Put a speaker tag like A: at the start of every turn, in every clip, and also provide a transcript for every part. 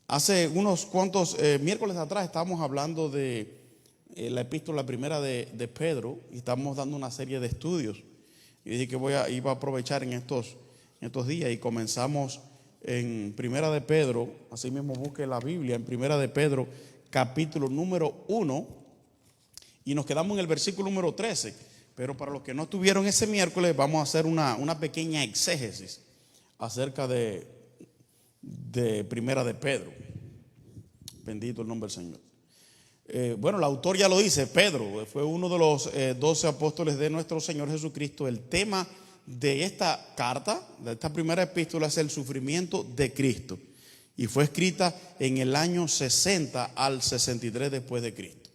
A: Hace unos cuantos miércoles atrás estábamos hablando de la epístola primera de Pedro y estamos dando una serie de estudios. Y dije que iba a aprovechar en estos días y comenzamos en primera de Pedro. Así mismo busque la Biblia en primera de Pedro capítulo número 1 y nos quedamos en el versículo número 13. Pero para los que no estuvieron ese miércoles vamos a hacer una pequeña exégesis acerca de primera de Pedro. Bendito el nombre del Señor. Bueno, el autor ya lo dice, Pedro fue uno de los 12 apóstoles de nuestro Señor Jesucristo. El tema de esta carta, de esta primera epístola, es el sufrimiento de Cristo. Y fue escrita en el año 60 al 63 después de Cristo.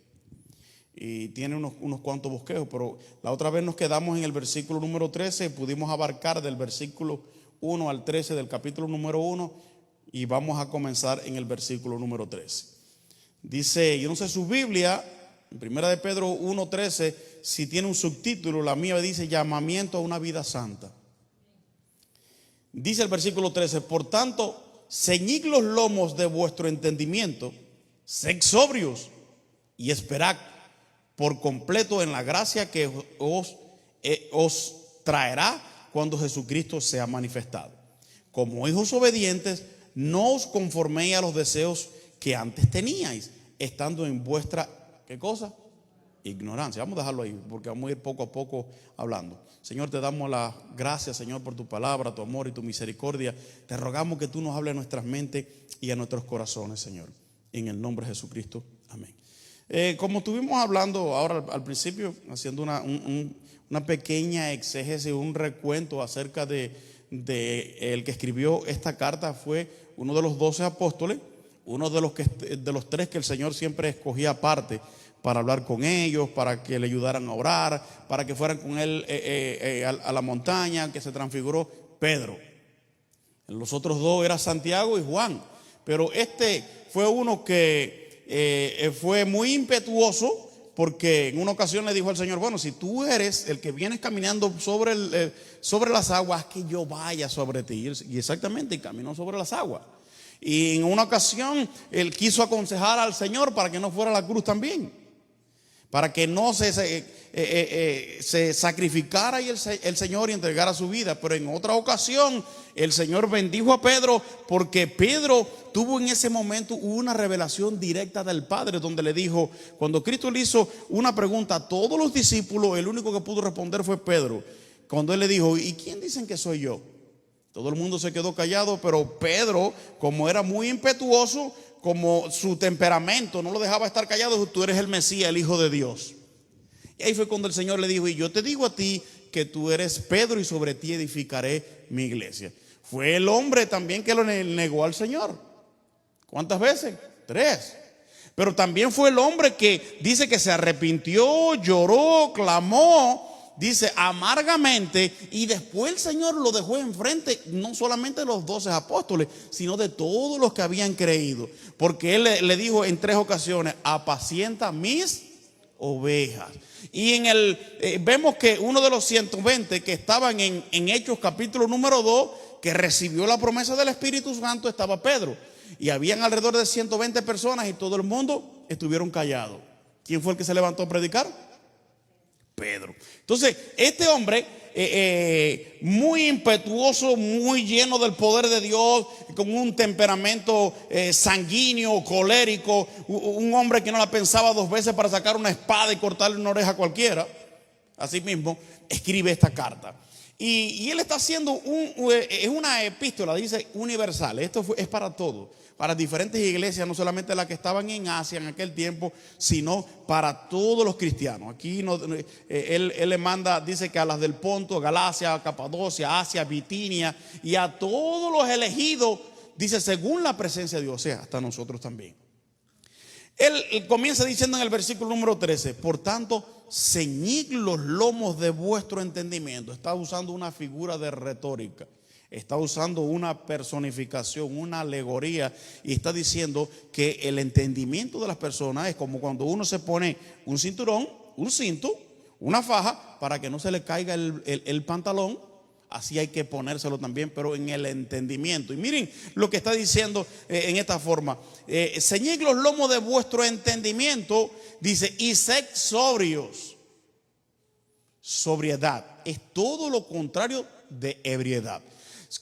A: Y tiene unos cuantos bosquejos, pero la otra vez nos quedamos en el versículo número 13. Pudimos abarcar del versículo 1 al 13 del capítulo número 1. Y vamos a comenzar en el versículo número 13. Dice, yo no sé su Biblia, en primera de Pedro 1:13, si tiene un subtítulo. La mía dice llamamiento a una vida santa. Dice el versículo 13, por tanto, ceñid los lomos de vuestro entendimiento, sed sobrios y esperad por completo en la gracia que os traerá cuando Jesucristo sea manifestado. Como hijos obedientes, no os conforméis a los deseos que antes teníais, estando en vuestra, ¿qué cosa? Ignorancia. Vamos a dejarlo ahí, porque vamos a ir poco a poco hablando. Señor, te damos las gracias, Señor, por tu palabra, tu amor y tu misericordia. Te rogamos que tú nos hables a nuestras mentes y a nuestros corazones, Señor. En el nombre de Jesucristo, amén. Como estuvimos hablando ahora al principio, haciendo una pequeña exégesis, un recuento acerca de el que escribió esta carta, fue uno de los 12 apóstoles, uno de los 3 que el Señor siempre escogía aparte para hablar con ellos, para que le ayudaran a orar, para que fueran con él a la montaña, que se transfiguró, Pedro. Los otros 2 eran Santiago y Juan, pero este fue uno que fue muy impetuoso, porque en una ocasión le dijo al Señor, bueno, si tú eres el que vienes caminando sobre las aguas, que yo vaya sobre ti. Y exactamente, caminó sobre las aguas. Y en una ocasión él quiso aconsejar al Señor para que no fuera a la cruz también, para que no se sacrificara y el Señor y entregara su vida. Pero en otra ocasión el Señor bendijo a Pedro, porque Pedro tuvo en ese momento una revelación directa del Padre, donde le dijo, cuando Cristo le hizo una pregunta a todos los discípulos, el único que pudo responder fue Pedro. Cuando él le dijo, ¿y quién dicen que soy yo? Todo el mundo se quedó callado, pero Pedro, como era muy impetuoso, como su temperamento no lo dejaba estar callado, dijo, tú eres el Mesías, el Hijo de Dios. Y ahí fue cuando el Señor le dijo, y yo te digo a ti que tú eres Pedro y sobre ti edificaré mi iglesia. Fue el hombre también que lo negó al Señor. ¿Cuántas veces? 3. Pero también fue el hombre que dice que se arrepintió, lloró, clamó, dice amargamente, y después el Señor lo dejó enfrente, no solamente de los 12 apóstoles, sino de todos los que habían creído, porque él le dijo en 3 ocasiones, apacienta mis ovejas. Y vemos que uno de los 120 que estaban en Hechos capítulo número 2, que recibió la promesa del Espíritu Santo, estaba Pedro, y habían alrededor de 120 personas y todo el mundo estuvieron callados. ¿Quién fue el que se levantó a predicar? Pedro. Entonces este hombre muy impetuoso, muy lleno del poder de Dios, con un temperamento sanguíneo, colérico, un hombre que no la pensaba 2 veces para sacar una espada y cortarle una oreja a cualquiera. Así mismo escribe esta carta. Y él está haciendo es una epístola, dice universal. Esto es para todos, para diferentes iglesias, no solamente las que estaban en Asia en aquel tiempo, sino para todos los cristianos. Aquí él le manda, dice que a las del Ponto, Galacia, Capadocia, Asia, Bitinia, y a todos los elegidos, dice según la presencia de Dios, o sea, hasta nosotros también. Él comienza diciendo en el versículo número 13, por tanto, ceñid los lomos de vuestro entendimiento. Está usando una figura de retórica, está usando una personificación, una alegoría, y está diciendo que el entendimiento de las personas es como cuando uno se pone un cinturón, un cinto, una faja, para que no se le caiga el pantalón así hay que ponérselo también, pero en el entendimiento. Y miren lo que está diciendo en esta forma. Ceñid los lomos de vuestro entendimiento, dice, y sed sobrios. Sobriedad es todo lo contrario de ebriedad.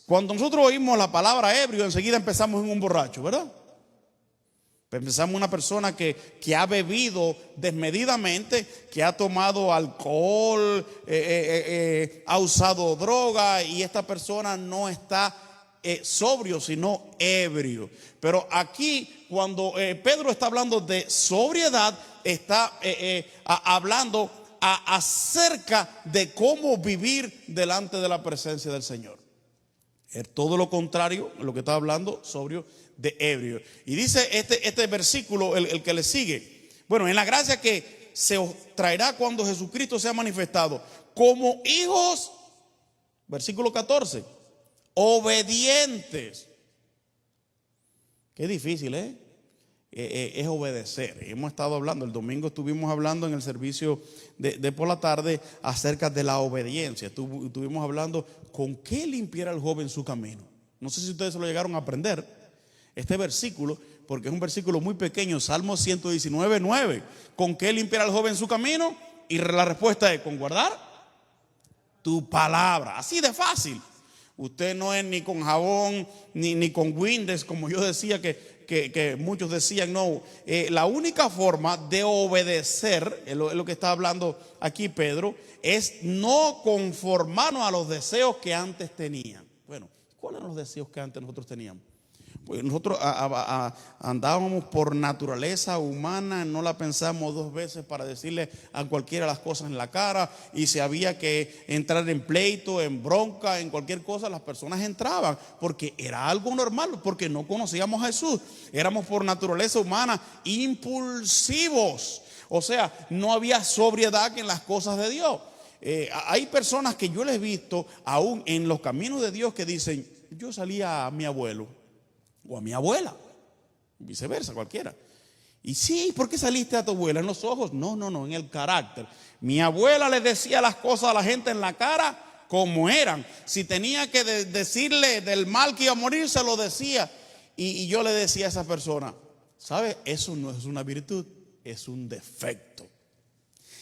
A: Cuando nosotros oímos la palabra ebrio, enseguida empezamos en un borracho, ¿verdad? Pensamos en una persona que ha bebido desmedidamente, que ha tomado alcohol, ha usado droga, y esta persona no está sobrio, sino ebrio. Pero aquí, cuando Pedro está hablando de sobriedad, está hablando acerca de cómo vivir delante de la presencia del Señor. Es todo lo contrario, lo que está hablando, sobrio de ebrio. Y dice este versículo, el que le sigue: bueno, en la gracia que se os traerá cuando Jesucristo sea manifestado, como hijos, versículo 14, obedientes. Qué difícil, es obedecer. Hemos estado hablando, el domingo estuvimos hablando en el servicio de por la tarde acerca de la obediencia. Estuvimos hablando con qué limpiara el joven su camino. No sé si ustedes se lo llegaron a aprender, este versículo, porque es un versículo muy pequeño, Salmo 119:9. ¿Con qué limpiará el joven su camino? Y la respuesta es: con guardar tu palabra. Así de fácil. Usted no es ni con jabón ni con Windex, como yo decía que muchos decían. No, la única forma de obedecer, es lo que está hablando aquí Pedro, es no conformarnos a los deseos que antes tenían. Bueno, ¿cuáles eran los deseos que antes nosotros teníamos? Pues nosotros andábamos por naturaleza humana, no la pensamos dos veces para decirle a cualquiera las cosas en la cara, y si había que entrar en pleito, en bronca, en cualquier cosa, las personas entraban porque era algo normal, porque no conocíamos a Jesús. Éramos por naturaleza humana impulsivos, o sea, no había sobriedad en las cosas de Dios. Hay personas que yo les he visto aún en los caminos de Dios que dicen: yo salía a mi abuelo o a mi abuela, viceversa, cualquiera. Y sí, ¿por qué saliste a tu abuela? ¿En los ojos? No, en el carácter. Mi abuela le decía las cosas a la gente en la cara como eran. Si tenía que decirle del mal que iba a morir, se lo decía. Y yo le decía a esa persona: ¿sabe? Eso no es una virtud, es un defecto.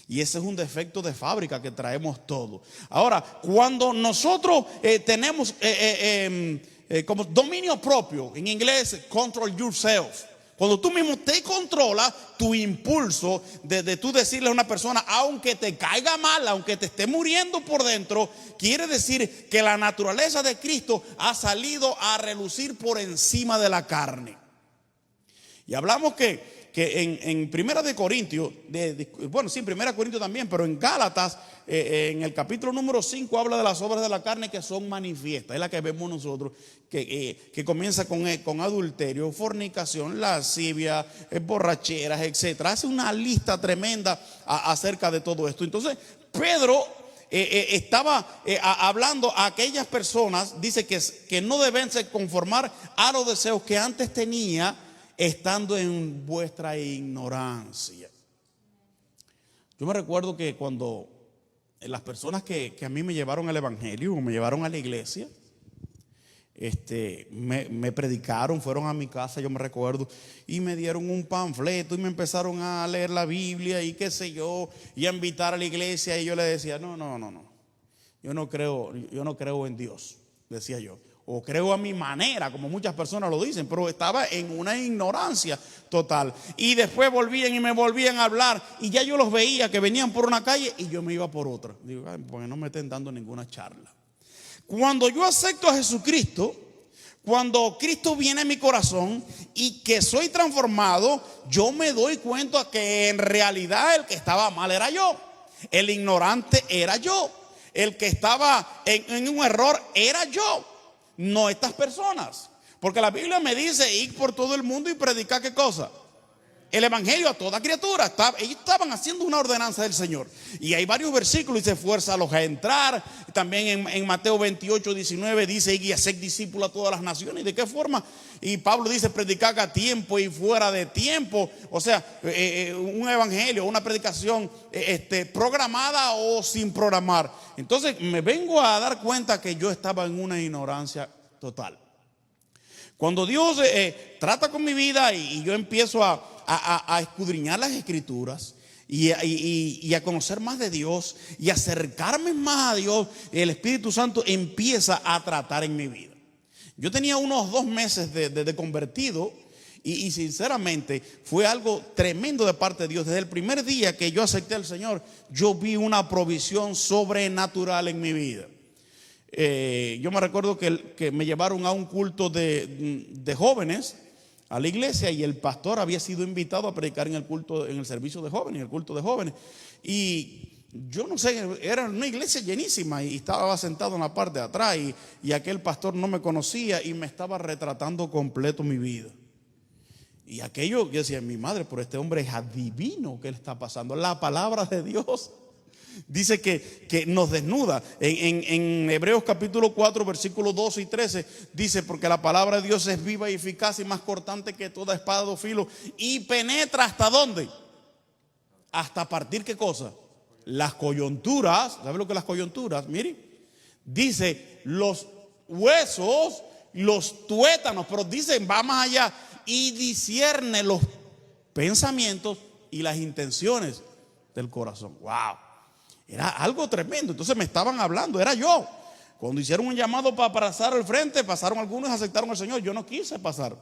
A: Y ese es un defecto de fábrica que traemos todos. Ahora, cuando nosotros tenemos como dominio propio, en inglés, control yourself. Cuando tú mismo te controlas tu impulso de tú decirle a una persona, aunque te caiga mal, aunque te esté muriendo por dentro, quiere decir que la naturaleza de Cristo ha salido a relucir por encima de la carne. Y hablamos que en Primera de Corintios, bueno, sí, en Primera de Corintios también, pero en Gálatas, en el capítulo número 5, habla de las obras de la carne que son manifiestas. Es la que vemos nosotros, que comienza con adulterio, fornicación, lascivia, borracheras, etcétera. Hace una lista tremenda acerca de todo esto. Entonces, Pedro estaba hablando a aquellas personas, dice que no deben conformar a los deseos que antes tenía, estando en vuestra ignorancia. Yo me recuerdo que cuando las personas que a mí me llevaron al evangelio, o me llevaron a la iglesia, me predicaron, fueron a mi casa, yo me recuerdo, y me dieron un panfleto y me empezaron a leer la Biblia y qué sé yo, y a invitar a la iglesia. Y yo le decía: no, yo no creo en Dios, decía yo. O creo a mi manera, como muchas personas lo dicen, pero estaba en una ignorancia total. Y después volvían y me volvían a hablar, y ya yo los veía que venían por una calle y yo me iba por otra. Digo: porque no me estén dando ninguna charla. Cuando yo acepto a Jesucristo, cuando Cristo viene en mi corazón y que soy transformado, yo me doy cuenta que en realidad el que estaba mal era yo, el ignorante era yo, el que estaba en un error era yo, no estas personas. Porque la Biblia me dice: ir por todo el mundo y predicar ¿qué cosa? el evangelio a toda criatura. Ellos estaban haciendo una ordenanza del Señor. Y hay varios versículos: dice, fuérzalos a entrar. También en Mateo 28, 19 dice, y haced discípulos a todas las naciones. ¿Y de qué forma? Y Pablo dice, predicar a tiempo y fuera de tiempo. O sea, un evangelio, una predicación programada o sin programar. Entonces me vengo a dar cuenta que yo estaba en una ignorancia total. Cuando Dios trata con mi vida y yo empiezo a escudriñar las escrituras y a conocer más de Dios y acercarme más a Dios, el Espíritu Santo empieza a tratar en mi vida. Yo tenía unos 2 meses de convertido y sinceramente fue algo tremendo de parte de Dios. Desde el primer día que yo acepté al Señor, yo vi una provisión sobrenatural en mi vida. Yo me recuerdo que me llevaron a un culto de jóvenes a la iglesia, y el pastor había sido invitado a predicar en el servicio de jóvenes, en el culto de jóvenes. Y yo no sé, era una iglesia llenísima y estaba sentado en la parte de atrás, y aquel pastor no me conocía y me estaba retratando completo mi vida. Y aquello, yo decía, mi madre, pero este hombre es adivino, ¿qué le está pasando? La palabra de Dios dice que nos desnuda. En Hebreos capítulo 4 versículos 12 y 13 dice, porque la palabra de Dios es viva y eficaz y más cortante que toda espada de dos filos, y penetra ¿hasta dónde? Hasta partir, ¿qué cosa? Las coyunturas. ¿Sabe lo que es las coyunturas? Mire, dice los huesos, los tuétanos, pero dice, va más allá, y discierne los pensamientos y las intenciones del corazón. Wow, era algo tremendo. Entonces me estaban hablando, era yo. Cuando hicieron un llamado para pasar al frente, pasaron algunos y aceptaron al Señor. Yo no quise pasar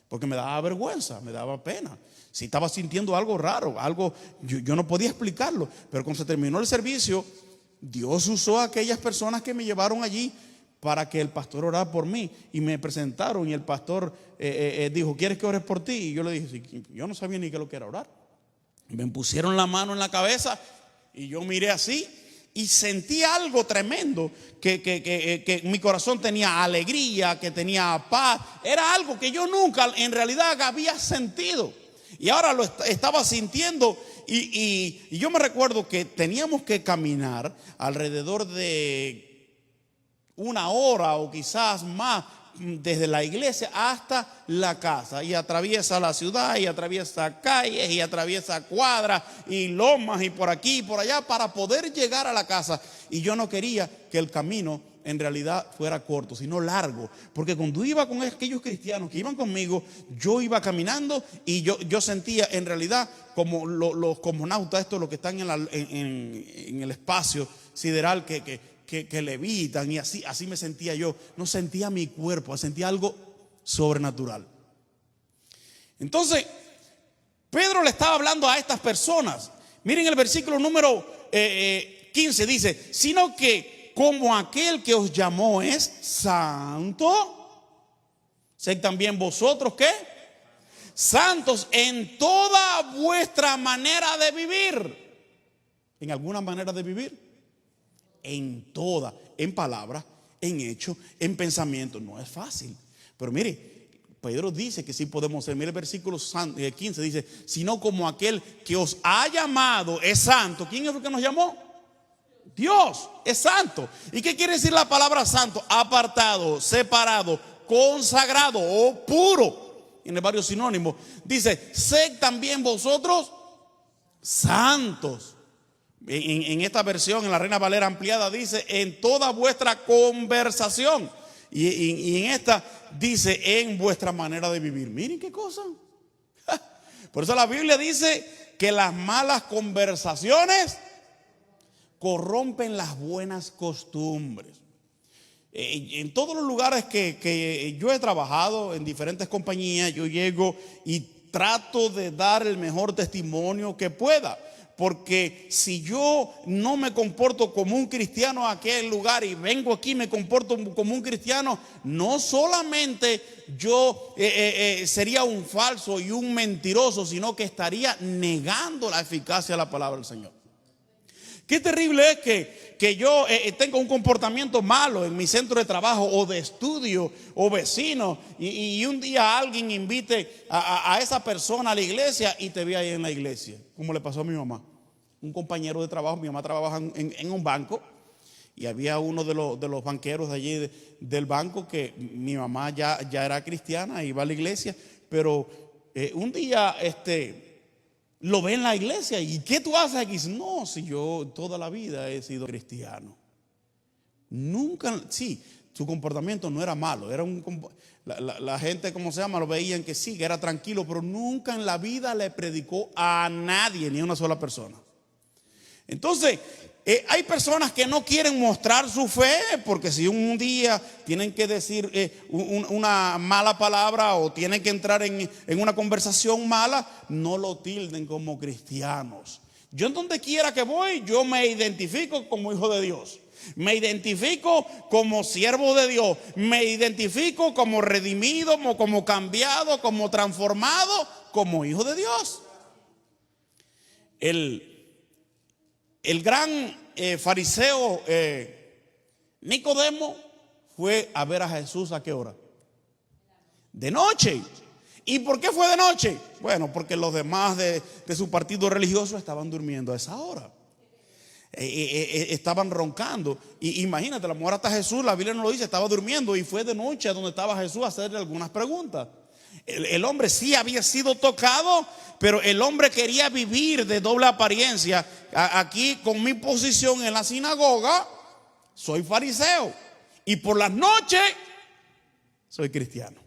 A: porque me daba vergüenza, me daba pena. Si estaba sintiendo algo raro, algo, yo no podía explicarlo. Pero cuando se terminó el servicio, Dios usó a aquellas personas que me llevaron allí para que el pastor orara por mí, y me presentaron, y el pastor dijo, ¿quieres que ores por ti? Y yo le dije, sí, yo no sabía ni qué lo que era orar. Me pusieron la mano en la cabeza y yo miré así y sentí algo tremendo, que mi corazón tenía alegría, que tenía paz. Era algo que yo nunca en realidad había sentido, y ahora lo estaba sintiendo. Y yo me recuerdo que teníamos que caminar alrededor de 1 hora o quizás más, desde la iglesia hasta la casa, y atraviesa la ciudad, y atraviesa calles, y atraviesa cuadras y lomas, y por aquí y por allá, para poder llegar a la casa. Y yo no quería que el camino en realidad fuera corto, sino largo, porque cuando iba con aquellos cristianos que iban conmigo, yo iba caminando y yo sentía en realidad como los cosmonautas, estos los que están en el espacio sideral, que levitan, y así me sentía yo. No sentía mi cuerpo, sentía algo sobrenatural. Entonces Pedro le estaba hablando a estas personas. Miren el versículo número 15, dice, sino que como aquel que os llamó es santo, sed también vosotros ¿qué? Santos en toda vuestra manera de vivir. ¿En alguna manera de vivir? En toda, en palabra, en hecho, en pensamiento. No es fácil, pero mire, Pedro dice que sí podemos ser. Mire el versículo 15, dice, sino como aquel que os ha llamado es santo. ¿Quién es el que nos llamó? Dios es santo. ¿Y qué quiere decir la palabra santo? Apartado, separado, consagrado o puro. Tiene varios sinónimos. Dice, sed también vosotros santos. En esta versión, en la Reina Valera ampliada, dice en toda vuestra conversación. Y en esta dice en vuestra manera de vivir. Miren qué cosa. Por eso la Biblia dice que las malas conversaciones corrompen las buenas costumbres. En todos los lugares que yo he trabajado, en diferentes compañías, yo llego y trato de dar el mejor testimonio que pueda. Porque si yo no me comporto como un cristiano a aquel lugar y vengo aquí y me comporto como un cristiano, no solamente yo sería un falso y un mentiroso, sino que estaría negando la eficacia de la palabra del Señor. Qué terrible es que yo tenga un comportamiento malo en mi centro de trabajo o de estudio o vecino y un día alguien invite a esa persona a la iglesia y te ve ahí en la iglesia, como le pasó a mi mamá. Un compañero de trabajo, mi mamá trabaja en un banco y había uno de los banqueros de allí del banco que mi mamá ya era cristiana, iba a la iglesia, pero un día lo ve en la iglesia. ¿Y qué tú haces aquí? No, si yo toda la vida he sido cristiano. Nunca, sí, su comportamiento no era malo. Era la gente, ¿cómo se llama? Lo veían que sí, que era tranquilo, pero nunca en la vida le predicó a nadie, ni a una sola persona. Entonces, hay personas que no quieren mostrar su fe porque si un día tienen que decir una mala palabra o tienen que entrar en una conversación mala, no lo tilden como cristianos. Yo en donde quiera que voy, yo me identifico como hijo de Dios. Me identifico como siervo de Dios. Me identifico como redimido, como cambiado, como transformado, como hijo de Dios. El gran fariseo Nicodemo fue a ver a Jesús ¿a qué hora? De noche. ¿Y por qué fue de noche? Bueno, porque los demás de su partido religioso estaban durmiendo a esa hora. Estaban roncando. Y imagínate, la mujer hasta Jesús, la Biblia no lo dice, estaba durmiendo y fue de noche a donde estaba Jesús a hacerle algunas preguntas. El hombre sí había sido tocado, pero el hombre quería vivir de doble apariencia. Aquí con mi posición en la sinagoga, soy fariseo. Y por las noches, soy cristiano.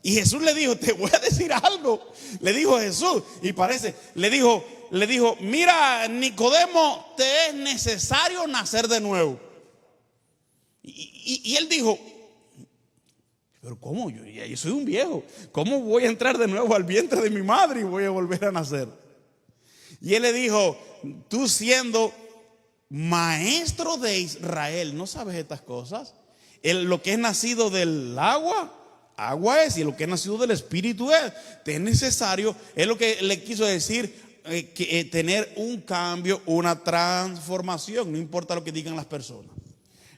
A: Y Jesús le dijo, te voy a decir algo. Le dijo Jesús, y parece, le dijo, mira Nicodemo, te es necesario nacer de nuevo. Y él dijo, pero ¿cómo? Yo soy un viejo. ¿Cómo voy a entrar de nuevo al vientre de mi madre y voy a volver a nacer? Y él le dijo, tú siendo maestro de Israel, ¿no sabes estas cosas? Lo que es nacido del agua es, y lo que es nacido del espíritu es. Te es necesario, es lo que le quiso decir, tener un cambio, una transformación, no importa lo que digan las personas.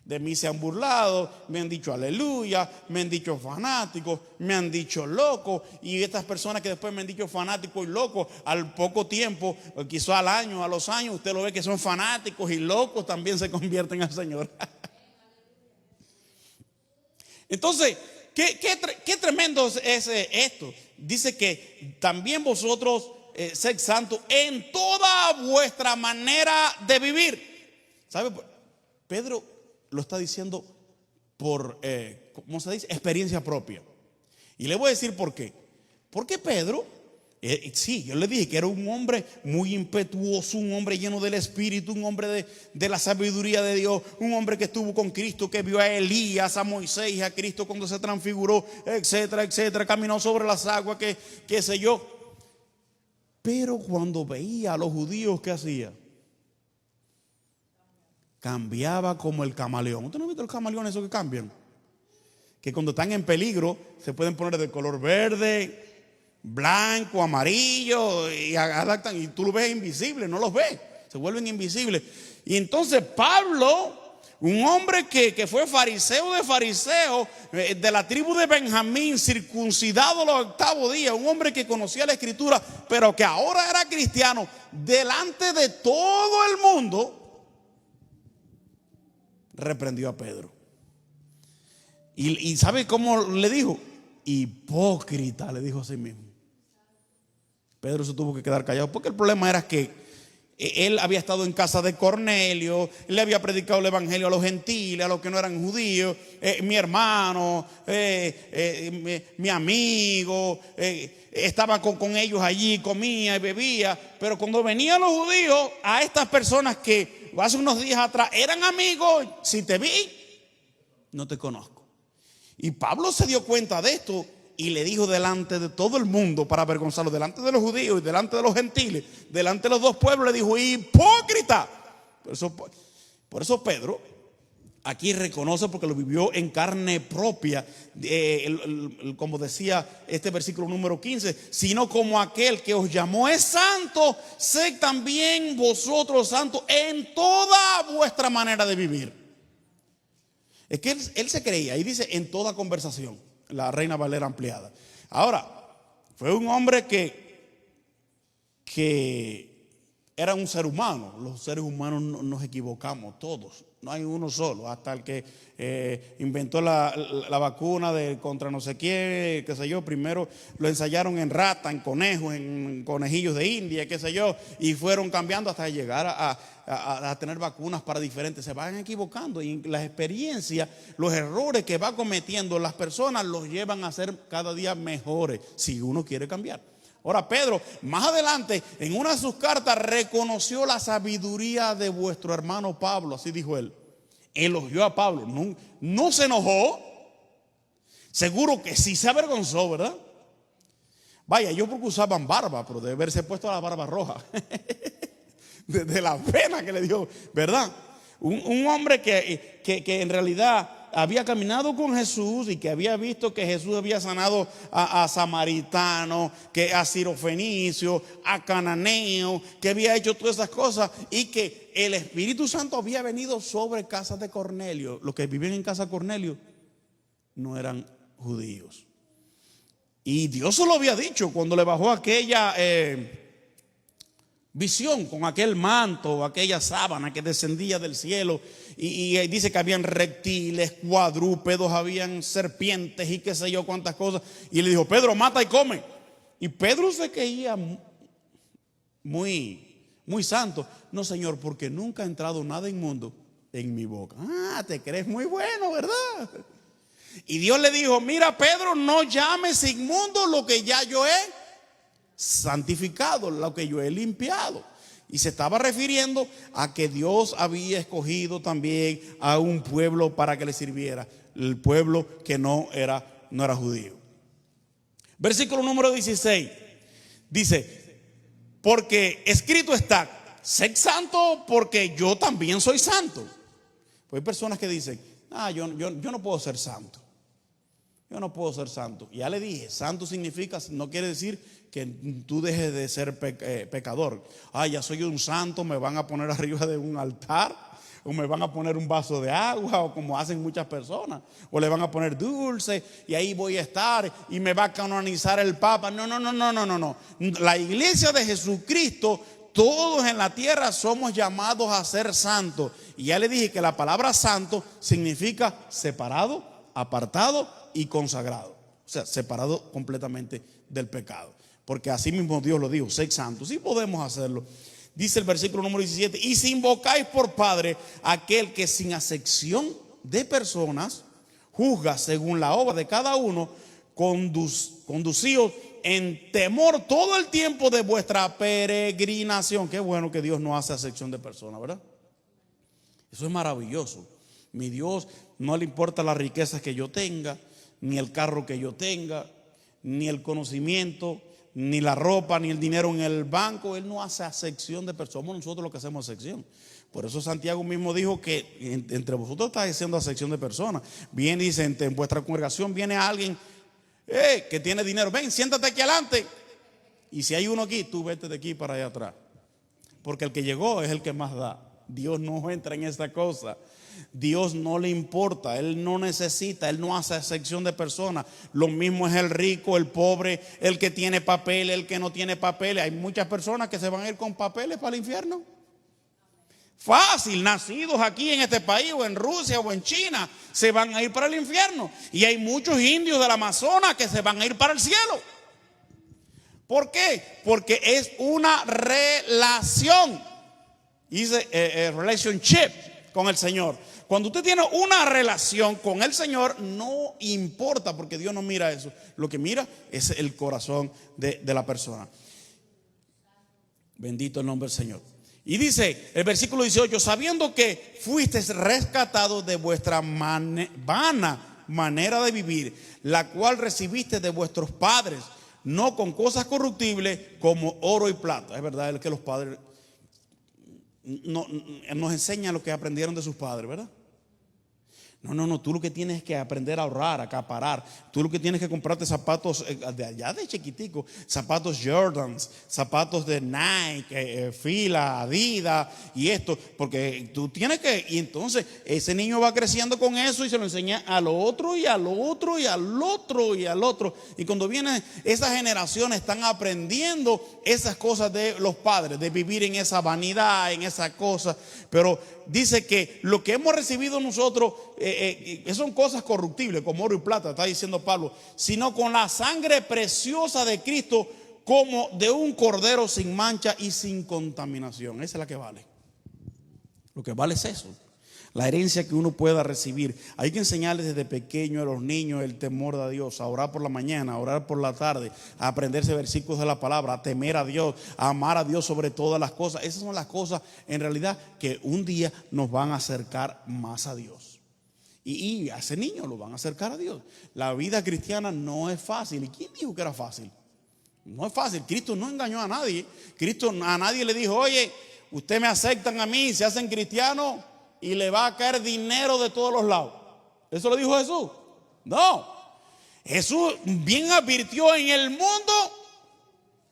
A: De mí se han burlado, me han dicho aleluya, me han dicho fanáticos, me han dicho loco. Y estas personas que después me han dicho fanáticos y locos, al poco tiempo, quizás al año, a los años, usted lo ve que son fanáticos y locos, también se convierten al Señor. Entonces, qué tremendo es esto. Dice que también vosotros sed santos en toda vuestra manera de vivir. ¿Sabe? Pedro lo está diciendo por, ¿cómo se dice? Experiencia propia. Y le voy a decir por qué. Porque Pedro, sí, yo le dije que era un hombre muy impetuoso, un hombre lleno del Espíritu, un hombre de la sabiduría de Dios, un hombre que estuvo con Cristo, que vio a Elías, a Moisés y a Cristo cuando se transfiguró, etcétera, etcétera, caminó sobre las aguas, qué sé yo. Pero cuando veía a los judíos, ¿qué hacía? Cambiaba como el camaleón. ¿Usted no ha visto el camaleón esos que cambian? Que cuando están en peligro se pueden poner de color verde, blanco, amarillo y adaptan, y tú lo ves invisible, no los ves, se vuelven invisibles. Y entonces Pablo, un hombre que fue fariseo de fariseos, de la tribu de Benjamín, circuncidado los 8º día, un hombre que conocía la escritura, pero que ahora era cristiano, delante de todo el mundo, reprendió a Pedro. Y ¿sabe cómo le dijo? Hipócrita, le dijo a sí mismo. Pedro se tuvo que quedar callado porque el problema era que él había estado en casa de Cornelio, le había predicado el evangelio a los gentiles, a los que no eran judíos, mi hermano, mi amigo, estaba con ellos allí, comía y bebía. Pero cuando venían los judíos, a estas personas que hace unos días atrás eran amigos, si te vi, no te conozco. Y Pablo se dio cuenta de esto y le dijo delante de todo el mundo, para avergonzarlo, delante de los judíos y delante de los gentiles, delante de los dos pueblos, le dijo: hipócrita. Por eso Pedro Aquí reconoce porque lo vivió en carne propia, como decía este versículo número 15, sino como aquel que os llamó es santo, sed también vosotros santos en toda vuestra manera de vivir. Es que él se creía, y dice en toda conversación, la Reina Valera ampliada. Ahora, fue un hombre que era un ser humano. Los seres humanos nos equivocamos todos. No hay uno solo, hasta el que inventó la vacuna contra no sé quién, qué sé yo. Primero lo ensayaron en rata, en conejos, en conejillos de India, qué sé yo, y fueron cambiando hasta llegar a tener vacunas para diferentes. Se van equivocando, y las experiencias, los errores que va cometiendo las personas los llevan a ser cada día mejores si uno quiere cambiar. Ahora Pedro, más adelante, en una de sus cartas, reconoció la sabiduría de vuestro hermano Pablo. Así dijo él. Elogió a Pablo. No se enojó. Seguro que sí se avergonzó, ¿verdad? Vaya, yo porque usaban barba, pero debe haberse puesto la barba roja. de la pena que le dio, ¿verdad? Un hombre que en realidad había caminado con Jesús y que había visto que Jesús había sanado a samaritano, que a sirofenicio, a cananeo, que había hecho todas esas cosas, y que el Espíritu Santo había venido sobre casa de Cornelio. Los que vivían en casa de Cornelio no eran judíos. Y Dios se lo había dicho cuando le bajó aquella visión con aquel manto, aquella sábana que descendía del cielo, y dice que habían reptiles, cuadrúpedos, habían serpientes y qué sé yo cuántas cosas, y le dijo: Pedro, mata y come. Y Pedro se creía muy santo. No, Señor, porque nunca ha entrado nada inmundo en mi boca. Te crees muy bueno, ¿verdad? Y Dios le dijo: mira, Pedro, no llames inmundo lo que ya yo he santificado, lo que yo he limpiado. Y se estaba refiriendo a que Dios había escogido también a un pueblo para que le sirviera, el pueblo que no era judío. Versículo número 16 dice: porque escrito está, sed santo porque yo también soy santo. Pues hay personas que dicen: yo no puedo ser santo. Yo no puedo ser santo. Ya le dije, santo significa, no quiere decir que tú dejes de ser pecador. Ya soy un santo, me van a poner arriba de un altar, o me van a poner un vaso de agua, o como hacen muchas personas, o le van a poner dulce y ahí voy a estar y me va a canonizar el Papa. No. La iglesia de Jesucristo, todos en la tierra somos llamados a ser santos. Y ya le dije que la palabra santo significa separado, apartado y consagrado. O sea, separado completamente del pecado. Porque así mismo Dios lo dijo: sed santos. Sí podemos hacerlo. Dice el versículo número 17: y si invocáis por Padre aquel que sin acepción de personas juzga según la obra de cada uno, conducíos en temor todo el tiempo de vuestra peregrinación. Qué bueno que Dios no hace acepción de personas, ¿verdad? Eso es maravilloso. Mi Dios no le importa las riquezas que yo tenga, ni el carro que yo tenga, ni el conocimiento, ni la ropa, ni el dinero en el banco. Él no hace acepción de personas. Somos nosotros los que hacemos acepción. Por eso Santiago mismo dijo que entre vosotros estáis haciendo acepción de personas. Viene y dice: en vuestra congregación viene alguien que tiene dinero, ven, siéntate aquí adelante. Y si hay uno aquí, tú vete de aquí para allá atrás. Porque el que llegó es el que más da. Dios no entra en esta cosa. Dios no le importa, Él no necesita, Él no hace acepción de personas. Lo mismo es el rico, el pobre, el que tiene papeles, el que no tiene papeles. Hay muchas personas que se van a ir con papeles para el infierno. Fácil, nacidos aquí en este país, o en Rusia, o en China, se van a ir para el infierno. Y hay muchos indios del Amazonas que se van a ir para el cielo. ¿Por qué? Porque es una relación. Dice relationship con el Señor. Cuando usted tiene una relación con el Señor, no importa, porque Dios no mira eso. Lo que mira es el corazón de la persona. Bendito el nombre del Señor. Y dice el versículo 18: sabiendo que fuisteis rescatados de vuestra vana manera de vivir, la cual recibiste de vuestros padres, no con cosas corruptibles como oro y plata. Es verdad que los padres nos enseñan lo que aprendieron de sus padres, ¿verdad? No, tú lo que tienes es que aprender a ahorrar, a acaparar. Tú lo que tienes que comprarte zapatos de allá de chiquitico, zapatos Jordans, zapatos de Nike, Fila, Adidas y esto, porque tú tienes que, y entonces ese niño va creciendo con eso y se lo enseña al otro y al otro y al otro y al otro. Y cuando vienen esas generaciones están aprendiendo esas cosas de los padres, de vivir en esa vanidad, en esa cosa, pero dice que lo que hemos recibido nosotros son cosas corruptibles como oro y plata, está diciendo Pablo, sino con la sangre preciosa de Cristo como de un cordero sin mancha y sin contaminación. Esa es la que vale. Lo que vale es eso, la herencia que uno pueda recibir. Hay que enseñarles desde pequeño a los niños el temor de Dios, a orar por la mañana, a orar por la tarde, a aprenderse versículos de la palabra, a temer a Dios, a amar a Dios sobre todas las cosas. Esas son las cosas en realidad que un día nos van a acercar más a Dios. Y a ese niño lo van a acercar a Dios. La vida cristiana no es fácil. ¿Y quién dijo que era fácil? No es fácil. Cristo no engañó a nadie. Cristo a nadie le dijo, oye, ustedes me aceptan a mí, se hacen cristianos y le va a caer dinero de todos los lados. ¿Eso lo dijo Jesús? No. Jesús bien advirtió, en el mundo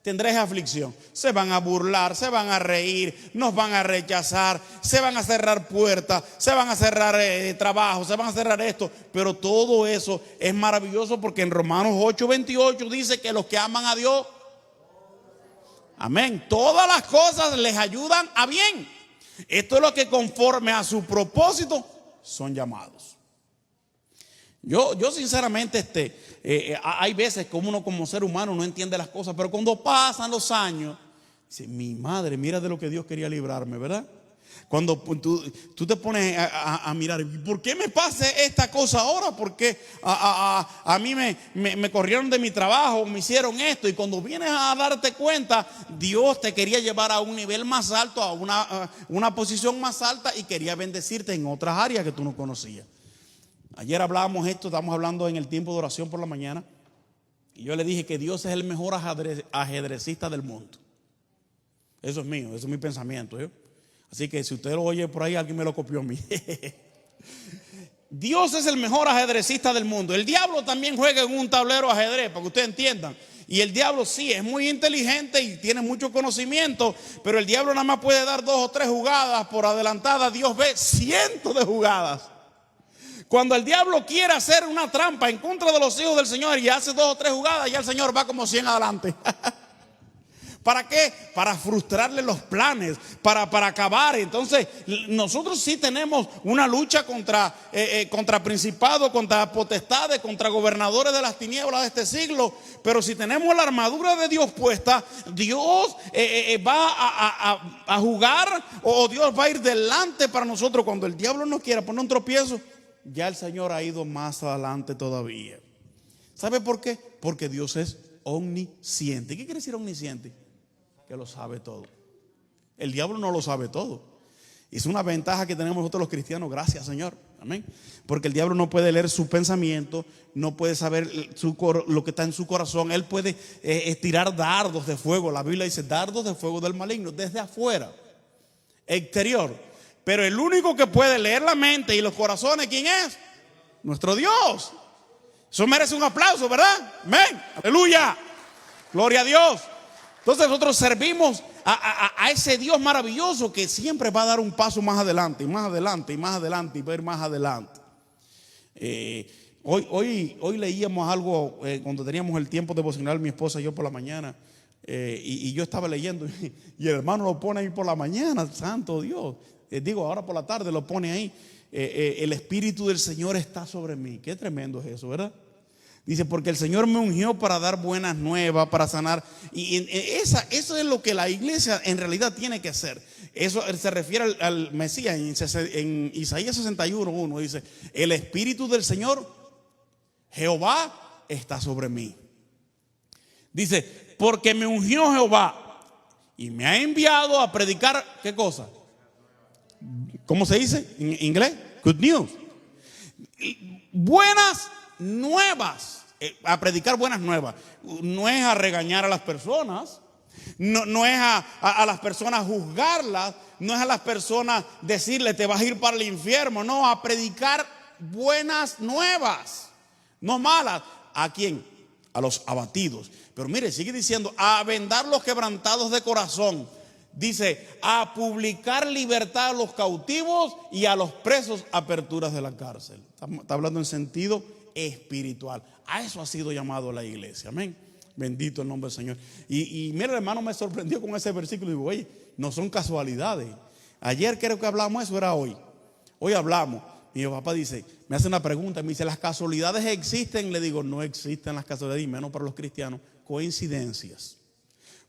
A: tendréis aflicción. Se van a burlar, se van a reír, nos van a rechazar, se van a cerrar puertas, se van a cerrar trabajo, se van a cerrar esto. Pero todo eso es maravilloso porque en Romanos 8:28 dice que los que aman a Dios, amén, todas las cosas les ayudan a bien. Esto es lo que conforme a su propósito son llamados. Yo sinceramente hay veces como uno como ser humano no entiende las cosas, pero cuando pasan los años, dice, mi madre, mira de lo que Dios quería librarme, ¿verdad? Cuando tú te pones a mirar, ¿por qué me pasa esta cosa ahora? ¿Por qué a mí me corrieron de mi trabajo, me hicieron esto? Y cuando vienes a darte cuenta, Dios te quería llevar a un nivel más alto, a una posición más alta, y quería bendecirte en otras áreas que tú no conocías. Ayer hablábamos esto, estamos hablando en el tiempo de oración por la mañana, y yo le dije que Dios es el mejor ajedrecista del mundo. Eso es mío, eso es mi pensamiento, ¿eh? Así que si usted lo oye por ahí, alguien me lo copió a mí. Dios es el mejor ajedrecista del mundo. El diablo también juega en un tablero de ajedrez, para que ustedes entiendan. Y el diablo sí es muy inteligente y tiene mucho conocimiento, pero el diablo nada más puede dar 2 o 3 jugadas por adelantada. Dios ve cientos de jugadas. Cuando el diablo quiere hacer una trampa en contra de los hijos del Señor y hace 2 o 3 jugadas, ya el Señor va como 100 adelante. ¿Para qué? Para frustrarle los planes, para acabar. Entonces nosotros sí tenemos una lucha contra principados, contra potestades, contra gobernadores de las tinieblas de este siglo. Pero si tenemos la armadura de Dios puesta, Dios va a jugar, o Dios va a ir delante para nosotros. Cuando el diablo nos quiera poner un tropiezo, ya el Señor ha ido más adelante todavía. ¿Sabe por qué? Porque Dios es omnisciente. ¿Qué quiere decir omnisciente? Que lo sabe todo. El diablo no lo sabe todo. Es una ventaja que tenemos nosotros los cristianos. Gracias, Señor. Amén. Porque el diablo no puede leer su pensamiento, no puede saber lo que está en su corazón. Él puede tirar dardos de fuego. La Biblia dice dardos de fuego del maligno desde afuera, exterior. Pero el único que puede leer la mente y los corazones, ¿quién es? Nuestro Dios. Eso merece un aplauso, ¿verdad? Amén. Aleluya. Gloria a Dios. Entonces nosotros servimos a ese Dios maravilloso que siempre va a dar un paso más adelante, y más adelante, y más adelante, y va a ir más adelante. Hoy leíamos algo cuando teníamos el tiempo devocional, mi esposa y yo por la mañana, y yo estaba leyendo, y el hermano lo pone ahí por la mañana, santo Dios. Ahora por la tarde lo pone ahí. El Espíritu del Señor está sobre mí. Qué tremendo es eso, ¿verdad? Dice, porque el Señor me ungió para dar buenas nuevas, para sanar. Y eso es lo que la iglesia en realidad tiene que hacer. Eso se refiere al Mesías. En Isaías 61:1 dice, el Espíritu del Señor, Jehová, está sobre mí. Dice, porque me ungió Jehová y me ha enviado a predicar, ¿qué cosa? ¿Cómo se dice en inglés? Good news. Buenas nuevas. A predicar buenas nuevas. No es a regañar a las personas, no es a las personas juzgarlas, no es a las personas decirle te vas a ir para el infierno. No, a predicar buenas nuevas, no malas. ¿A quién? A los abatidos. Pero mire, sigue diciendo, a vendar los quebrantados de corazón. Dice, a publicar libertad a los cautivos y a los presos aperturas de la cárcel. Está hablando en sentido espiritual. A eso ha sido llamado la iglesia. Amén. Bendito el nombre del Señor. Y mira, hermano, me sorprendió con ese versículo. Digo, oye, no son casualidades. Ayer creo que hablamos eso, era hoy. Hoy hablamos. Mi papá dice, me hace una pregunta, me dice, ¿las casualidades existen? Le digo, no existen las casualidades, y menos para los cristianos, coincidencias.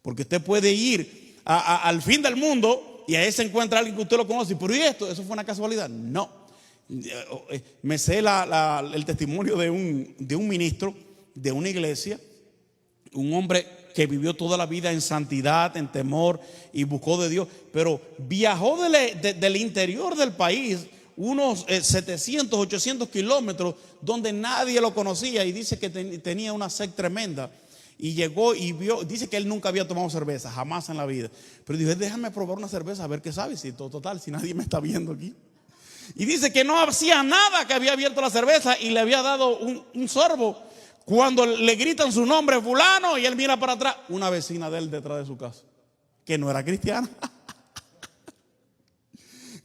A: Porque usted puede ir al fin del mundo y ahí se encuentra alguien que usted lo conoce, pero ¿y esto? ¿Eso fue una casualidad? No. Me sé el testimonio de un ministro de una iglesia, un hombre que vivió toda la vida en santidad, en temor y buscó de Dios, pero viajó del interior del país unos 700, 800 kilómetros donde nadie lo conocía, y dice que tenía una sed tremenda. Y llegó y vio, dice que él nunca había tomado cerveza, jamás en la vida. Pero dijo, déjame probar una cerveza a ver qué sabe, si total, si nadie me está viendo aquí. Y dice que no hacía nada, que había abierto la cerveza y le había dado un sorbo. Cuando le gritan su nombre, fulano, y él mira para atrás, una vecina de él detrás de su casa, que no era cristiana.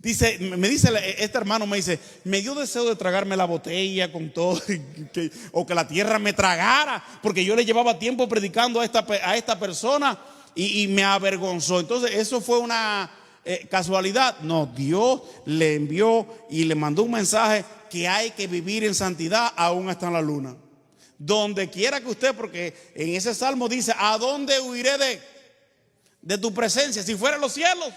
A: Dice, me dice este hermano, me dice, me dio deseo de tragarme la botella con todo, o que la tierra me tragara, porque yo le llevaba tiempo predicando a esta persona y me avergonzó. Entonces, ¿eso fue una casualidad? No, Dios le envió y le mandó un mensaje que hay que vivir en santidad aún hasta en la luna. Donde quiera que usted, porque en ese salmo dice, ¿a dónde huiré de tu presencia? Si fuera a los cielos.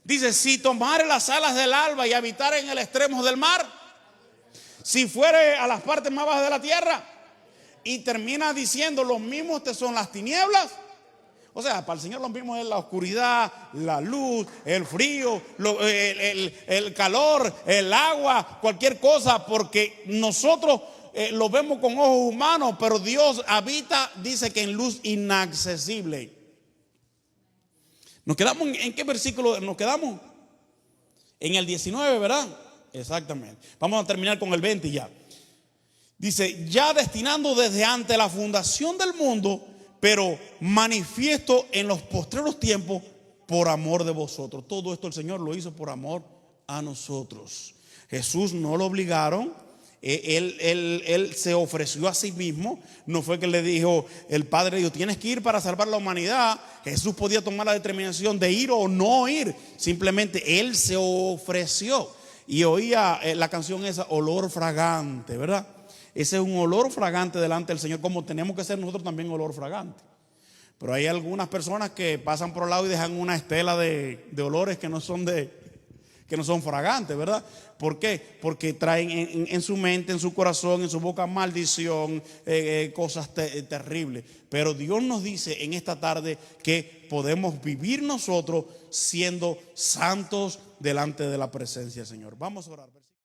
A: Dice, si tomare las alas del alba y habitar en el extremo del mar, si fuere a las partes más bajas de la tierra. Y termina diciendo, los mismos te son las tinieblas. O sea, para el Señor los mismos es la oscuridad, la luz, el frío, el calor, el agua, cualquier cosa, porque nosotros lo vemos con ojos humanos, pero Dios habita, dice que en luz inaccesible. ¿Nos quedamos en qué versículo? ¿Nos quedamos? En el 19, ¿verdad? Exactamente. Vamos a terminar con el 20 ya. Dice, ya destinando desde antes la fundación del mundo, pero manifiesto en los postreros tiempos por amor de vosotros. Todo esto el Señor lo hizo por amor a nosotros. Jesús no lo obligaron. Él se ofreció a sí mismo. No fue que le dijo, el Padre dijo, tienes que ir para salvar la humanidad. Jesús podía tomar la determinación de ir o no ir. Simplemente Él se ofreció. Y oía la canción esa, olor fragante, ¿verdad? Ese es un olor fragante delante del Señor, como tenemos que ser nosotros también olor fragante. Pero hay algunas personas que pasan por el lado y dejan una estela de olores que no son fragantes, ¿verdad? ¿Por qué? Porque traen en su mente, en su corazón, en su boca maldición, cosas terribles. Pero Dios nos dice en esta tarde que podemos vivir nosotros siendo santos delante de la presencia del Señor. Vamos a orar.